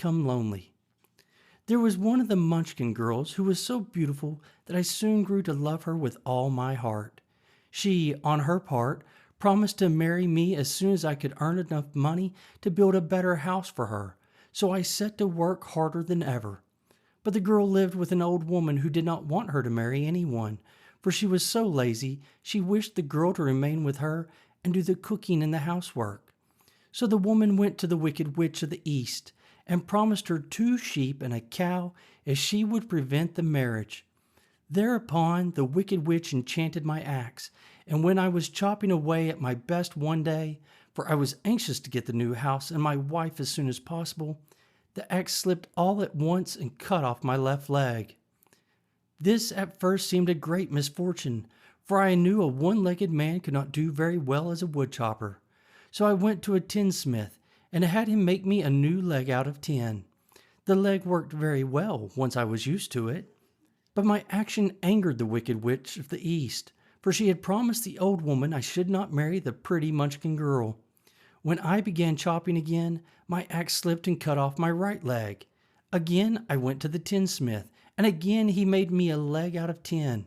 become lonely. There was one of the Munchkin girls who was so beautiful that I soon grew to love her with all my heart. She, on her part, promised to marry me as soon as I could earn enough money to build a better house for her, so I set to work harder than ever. But the girl lived with an old woman who did not want her to marry anyone, for she was so lazy she wished the girl to remain with her and do the cooking and the housework. So the woman went to the Wicked Witch of the East and promised her 2 sheep and a cow if she would prevent the marriage. Thereupon the Wicked Witch enchanted my axe, and when I was chopping away at my best one day, for I was anxious to get the new house and my wife as soon as possible, the axe slipped all at once and cut off my left leg. This at first seemed a great misfortune, for I knew a one-legged man could not do very well as a woodchopper. So I went to a tinsmith and had him make me a new leg out of tin. The leg worked very well once I was used to it. But my action angered the Wicked Witch of the East, for she had promised the old woman I should not marry the pretty Munchkin girl. When I began chopping again, my axe slipped and cut off my right leg. Again I went to the tinsmith, and again he made me a leg out of tin.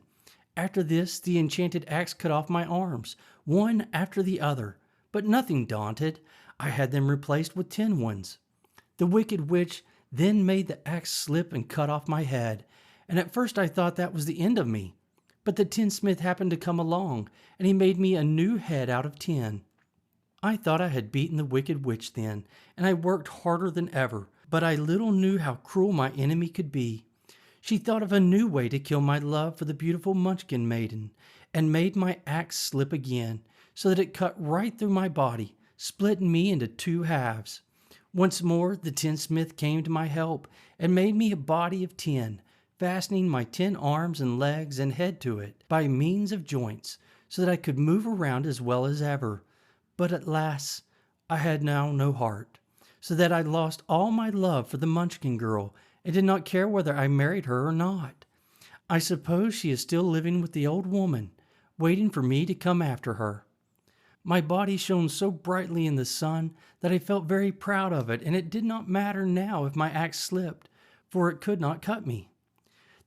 After this, the enchanted axe cut off my arms, one after the other, but nothing daunted, I had them replaced with tin ones. The Wicked Witch then made the axe slip and cut off my head, and at first I thought that was the end of me. But the tinsmith happened to come along, and he made me a new head out of tin. I thought I had beaten the Wicked Witch then, and I worked harder than ever, but I little knew how cruel my enemy could be. She thought of a new way to kill my love for the beautiful Munchkin maiden, and made my axe slip again, so that it cut right through my body, splitting me into 2 halves. Once more the tinsmith came to my help, and made me a body of tin, fastening my 10 arms and legs and head to it by means of joints, so that I could move around as well as ever. But alas, I had now no heart, so that I lost all my love for the Munchkin girl, and did not care whether I married her or not. I suppose she is still living with the old woman, waiting for me to come after her. My body shone so brightly in the sun that I felt very proud of it, and it did not matter now if my axe slipped, for it could not cut me.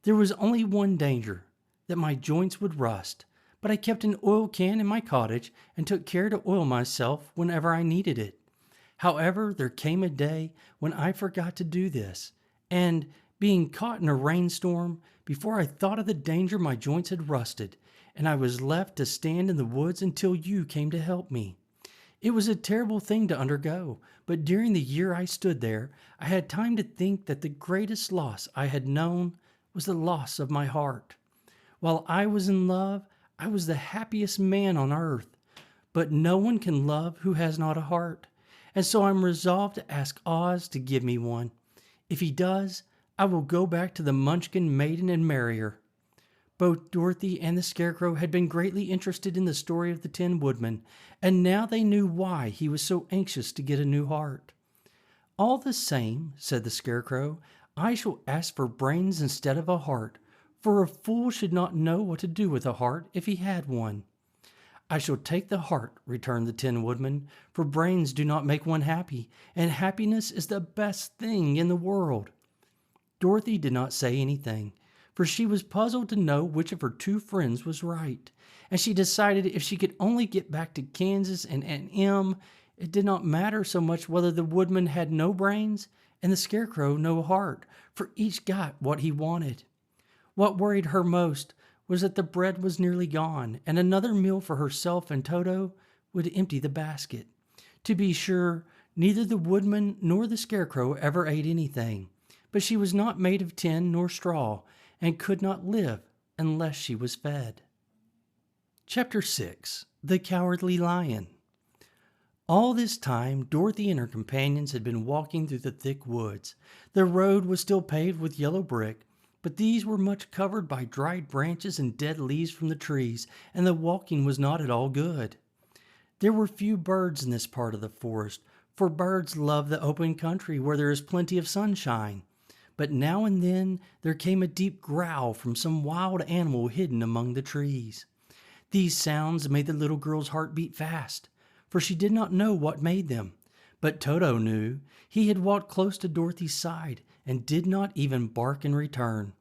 There was only one danger, that my joints would rust, but I kept an oil can in my cottage and took care to oil myself whenever I needed it. However, there came a day when I forgot to do this, and, being caught in a rainstorm, before I thought of the danger my joints had rusted, and I was left to stand in the woods until you came to help me. It was a terrible thing to undergo, but during the year I stood there, I had time to think that the greatest loss I had known was the loss of my heart. While I was in love, I was the happiest man on earth, but no one can love who has not a heart, and so I'm resolved to ask Oz to give me one. If he does, I will go back to the Munchkin maiden and marry her. Both Dorothy and the Scarecrow had been greatly interested in the story of the Tin Woodman, and now they knew why he was so anxious to get a new heart. "All the same," said the Scarecrow, "I shall ask for brains instead of a heart, for a fool should not know what to do with a heart if he had one." "I shall take the heart," returned the Tin Woodman, "for brains do not make one happy, and happiness is the best thing in the world." Dorothy did not say anything, for she was puzzled to know which of her 2 friends was right, and she decided if she could only get back to Kansas and Aunt Em, it did not matter so much whether the Woodman had no brains and the Scarecrow no heart, for each got what he wanted. What worried her most was that the bread was nearly gone, and another meal for herself and Toto would empty the basket. To be sure, neither the Woodman nor the Scarecrow ever ate anything, but she was not made of tin nor straw, and could not live unless she was fed. Chapter 6. The Cowardly Lion. All this time, Dorothy and her companions had been walking through the thick woods. The road was still paved with yellow brick, but these were much covered by dried branches and dead leaves from the trees, and the walking was not at all good. There were few birds in this part of the forest, for birds love the open country where there is plenty of sunshine. But now and then there came a deep growl from some wild animal hidden among the trees. These sounds made the little girl's heart beat fast, for she did not know what made them. But Toto knew. He had walked close to Dorothy's side and did not even bark in return.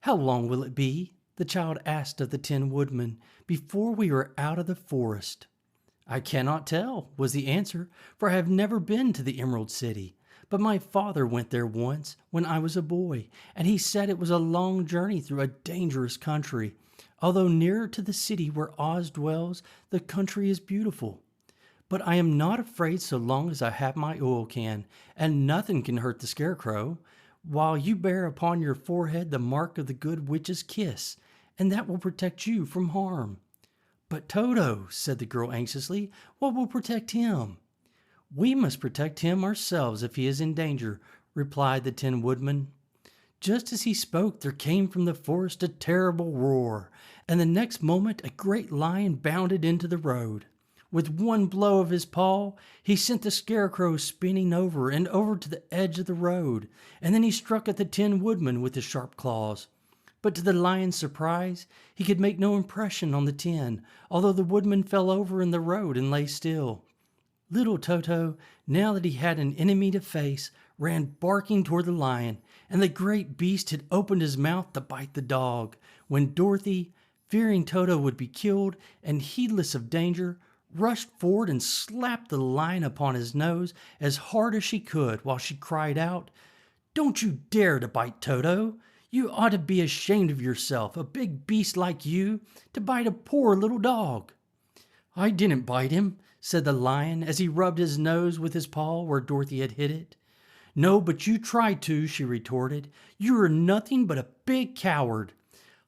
"How long will it be," the child asked of the Tin Woodman, "before we are out of the forest?" "I cannot tell," was the answer, "for I have never been to the Emerald City. But my father went there once when I was a boy, and he said it was a long journey through a dangerous country. Although nearer to the city where Oz dwells, the country is beautiful. But I am not afraid so long as I have my oil can, and nothing can hurt the Scarecrow, while you bear upon your forehead the mark of the Good Witch's kiss, and that will protect you from harm." "But Toto," said the girl anxiously, "what will protect him?" "We must protect him ourselves if he is in danger," replied the Tin Woodman. Just as he spoke, there came from the forest a terrible roar, and the next moment a great lion bounded into the road. With one blow of his paw, he sent the Scarecrow spinning over and over to the edge of the road, and then he struck at the Tin Woodman with his sharp claws. But to the lion's surprise, he could make no impression on the tin, although the woodman fell over in the road and lay still. Little Toto, now that he had an enemy to face, ran barking toward the lion, and the great beast had opened his mouth to bite the dog, when Dorothy, fearing Toto would be killed and heedless of danger, rushed forward and slapped the lion upon his nose as hard as she could, while she cried out, "Don't you dare to bite Toto! You ought to be ashamed of yourself, a big beast like you, to bite a poor little dog." "I didn't bite him," said the lion as he rubbed his nose with his paw where Dorothy had hit it. "No, but you tried to," she retorted. "You are nothing but a big coward."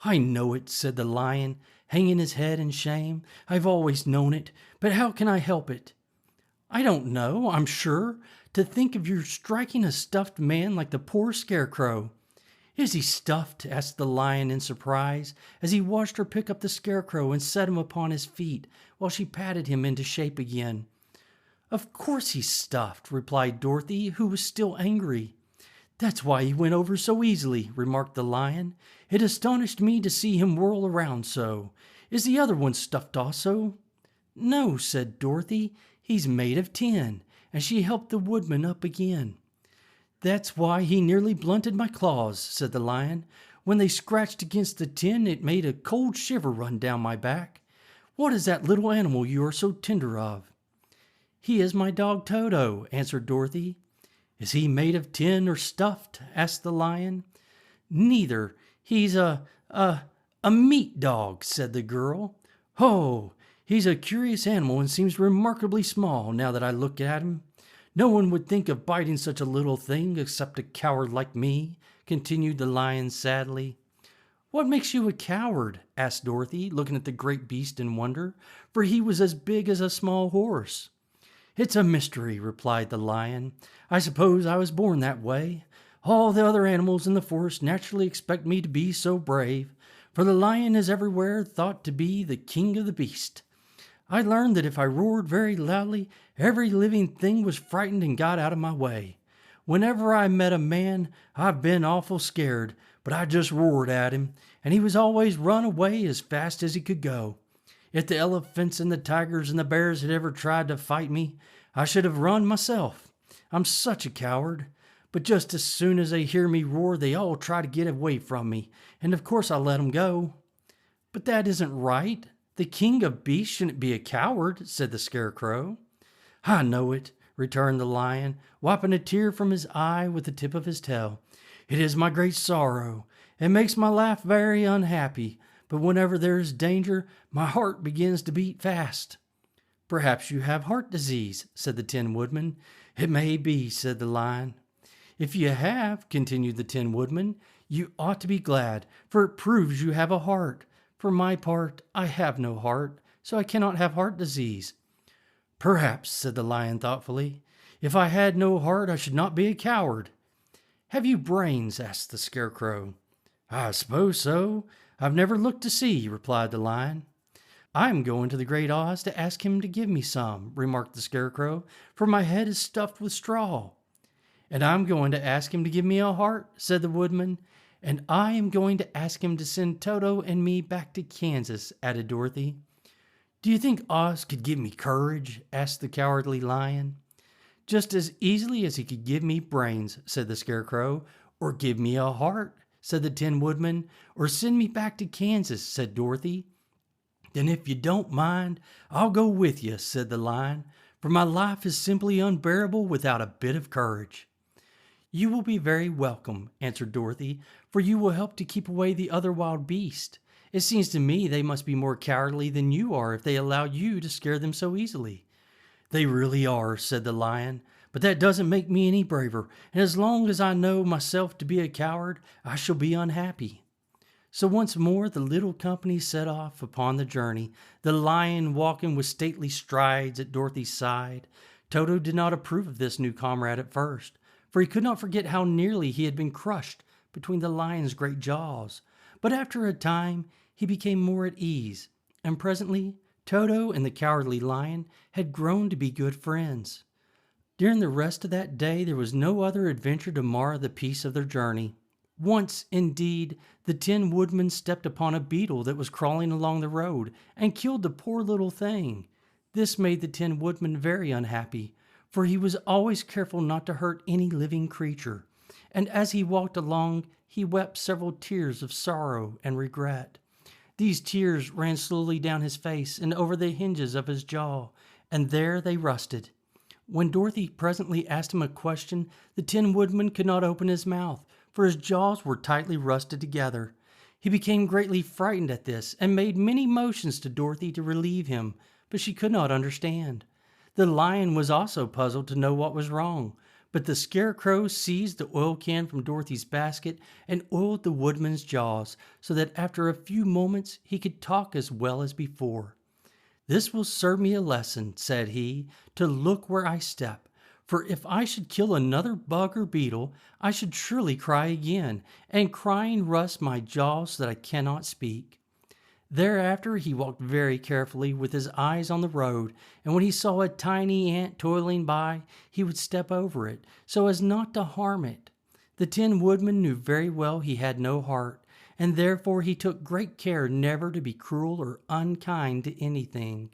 "I know it," said the lion, hanging his head in shame. "I've always known it, but how can I help it?" "I don't know, I'm sure. To think of your striking a stuffed man like the poor Scarecrow." "Is he stuffed?" asked the lion in surprise, as he watched her pick up the Scarecrow and set him upon his feet, while she patted him into shape again. "Of course he's stuffed," replied Dorothy, who was still angry. "That's why he went over so easily," remarked the lion. "It astonished me to see him whirl around so. Is the other one stuffed also?" "No," said Dorothy, "he's made of tin," and she helped the woodman up again. "That's why he nearly blunted my claws," said the lion. "When they scratched against the tin, it made a cold shiver run down my back. What is that little animal you are so tender of?" "He is my dog Toto," answered Dorothy. "Is he made of tin or stuffed?" asked the lion. "Neither. He's a meat dog," said the girl. "Ho! He's a curious animal and seems remarkably small now that I look at him. No one would think of biting such a little thing except a coward like me," continued the lion sadly. "What makes you a coward?" asked Dorothy, looking at the great beast in wonder, for he was as big as a small horse. "It's a mystery," replied the lion. "I suppose I was born that way. All the other animals in the forest naturally expect me to be so brave, for the lion is everywhere thought to be the king of the beast. I learned that if I roared very loudly, every living thing was frightened and got out of my way. Whenever I met a man, I've been awful scared, but I just roared at him, and he was always run away as fast as he could go. If the elephants and the tigers and the bears had ever tried to fight me, I should have run myself. I'm such a coward. But just as soon as they hear me roar, they all try to get away from me, and of course I let them go." "But that isn't right. The king of beasts shouldn't be a coward," said the Scarecrow. "I know it," returned the lion, wiping a tear from his eye with the tip of his tail. "It is my great sorrow. It makes my life very unhappy, but whenever there is danger, my heart begins to beat fast." "Perhaps you have heart disease," said the Tin Woodman. "It may be," said the lion. "If you have," continued the Tin Woodman, "you ought to be glad, for it proves you have a heart. For my part, I have no heart, so I cannot have heart disease." "Perhaps," said the lion thoughtfully, "if I had no heart, I should not be a coward." "Have you brains?" asked the Scarecrow. "I suppose so. I've never looked to see," replied the lion. "I'm going to the Great Oz to ask him to give me some," remarked the Scarecrow, "for my head is stuffed with straw." "And I'm going to ask him to give me a heart," said the woodman. "And I am going to ask him to send Toto and me back to Kansas," added Dorothy. "Do you think Oz could give me courage?" asked the Cowardly Lion. "Just as easily as he could give me brains," said the Scarecrow. "Or give me a heart," said the Tin Woodman. "Or send me back to Kansas," said Dorothy. "Then if you don't mind, I'll go with you," said the Lion, "for my life is simply unbearable without a bit of courage." "You will be very welcome," answered Dorothy, "for you will help to keep away the other wild beasts. It seems to me they must be more cowardly than you are if they allow you to scare them so easily." "They really are," said the Lion, "but that doesn't make me any braver, and as long as I know myself to be a coward, I shall be unhappy." So once more the little company set off upon the journey, the Lion walking with stately strides at Dorothy's side. Toto did not approve of this new comrade at first, for he could not forget how nearly he had been crushed between the Lion's great jaws. But after a time he became more at ease, and presently Toto and the Cowardly Lion had grown to be good friends. During the rest of that day there was no other adventure to mar the peace of their journey. Once, indeed, the Tin Woodman stepped upon a beetle that was crawling along the road and killed the poor little thing. This made the Tin Woodman very unhappy, for he was always careful not to hurt any living creature, and as he walked along he wept several tears of sorrow and regret. These tears ran slowly down his face and over the hinges of his jaw, and there they rusted. When Dorothy presently asked him a question, the Tin Woodman could not open his mouth, for his jaws were tightly rusted together. He became greatly frightened at this, and made many motions to Dorothy to relieve him, but she could not understand. The Lion was also puzzled to know what was wrong, but the Scarecrow seized the oil can from Dorothy's basket and oiled the Woodman's jaws, so that after a few moments he could talk as well as before. "This will serve me a lesson," said he, "to look where I step. For if I should kill another bug or beetle, I should surely cry again, and crying rusts my jaws so that I cannot speak." Thereafter he walked very carefully with his eyes on the road, and when he saw a tiny ant toiling by, he would step over it, so as not to harm it. The Tin Woodman knew very well he had no heart, and therefore he took great care never to be cruel or unkind to anything.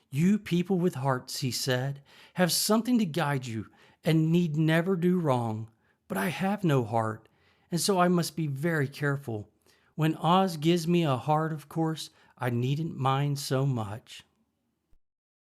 "You people with hearts," he said, "have something to guide you, and need never do wrong. But I have no heart, and so I must be very careful. When Oz gives me a heart, of course, I needn't mind so much."